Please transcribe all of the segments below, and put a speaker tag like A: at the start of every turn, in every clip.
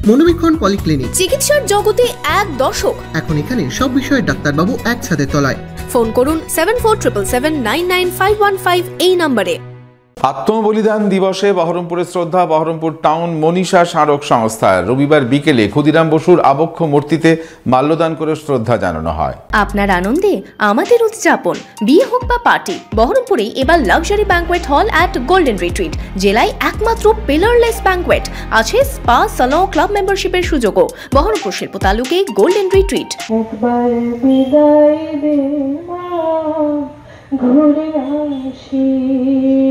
A: মনোবীক্ষণ polyclinic,
B: চিকিৎসার জগতে এক দশক।
A: এখন এখানে সব বিষয়ে ডাক্তারবাবু একসাথে তলায়।
B: ফোন করুন 7477799515 এই নম্বরে।
C: আত্মবলিদান দিবসে বহরমপুরে শ্রদ্ধা বহরমপুর টাউন মনীষা স্মারক সংস্থার রবিবার বিকেলে ক্ষুদিরাম বসুর আবক্ষ মূর্তিতে মাল্যদান করে শ্রদ্ধা জানানো হয়।
B: আপনার আনন্দে আমাদের উদযাপন। বিয়ে হোক বা পার্টি, বহরমপুরে এবার luxury banquet hall at golden retreat. জেলায় একমাত্র পিলারলেস ব্যাংকোয়েট, আছে স্পা, সালন, ক্লাব মেম্বারশিপের সুযোগও। বহরমপুর শিল্প তালুকে গোল্ডেন রিট্রিট।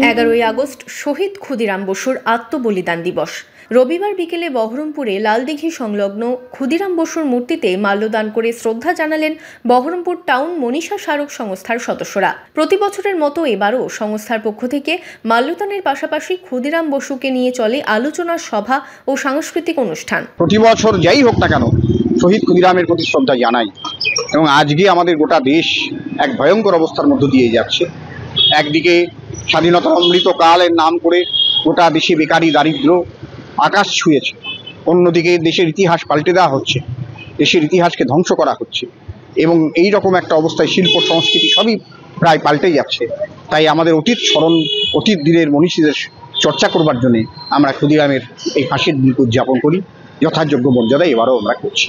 B: 11ই আগস্ট শহীদ ক্ষুদিরাম বসুর আত্মবলিদান দিবস। রবিবার বিকেলে বহরমপুরে লালদিঘি সংলগ্ন ক্ষুদিরাম বসুর মূর্তিতে মাল্যদান করে শ্রদ্ধা জানালেন বহরমপুর টাউন মনীষা স্মারক সংস্থার সদস্যরা। প্রতি বছরের মতো এবারও সংস্থার পক্ষ থেকে মাল্যদানের পাশাপাশি ক্ষুদিরাম বসুকে নিয়ে চলে আলোচনা সভা ও সাংস্কৃতিক অনুষ্ঠান।
D: প্রতি বছর যাই হোক না কেন, শহীদ ক্ষুদিরামের প্রতি শ্রদ্ধা জানাই। এবং আজকে আমাদের গোটা দেশ এক ভয়ঙ্কর অবস্থার মধ্য দিয়ে যাচ্ছে। একদিকে স্বাধীনতা অমৃতকালের নাম করে গোটা দেশে বেকারি, দারিদ্র আকাশ ছুঁয়েছে। অন্যদিকে দেশের ইতিহাস পাল্টে দেওয়া হচ্ছে, দেশের ইতিহাসকে ধ্বংস করা হচ্ছে এবং এই রকম একটা অবস্থায় শিল্প সংস্কৃতি সবই প্রায় পাল্টে যাচ্ছে। তাই আমাদের অতীত দিনের মনীষীদের চর্চা করবার জন্যে আমরা ক্ষুদিরামের এই ফাঁসির দিনকে উদযাপন করি। যথাযোগ্য মর্যাদা এবারও আমরা করছি।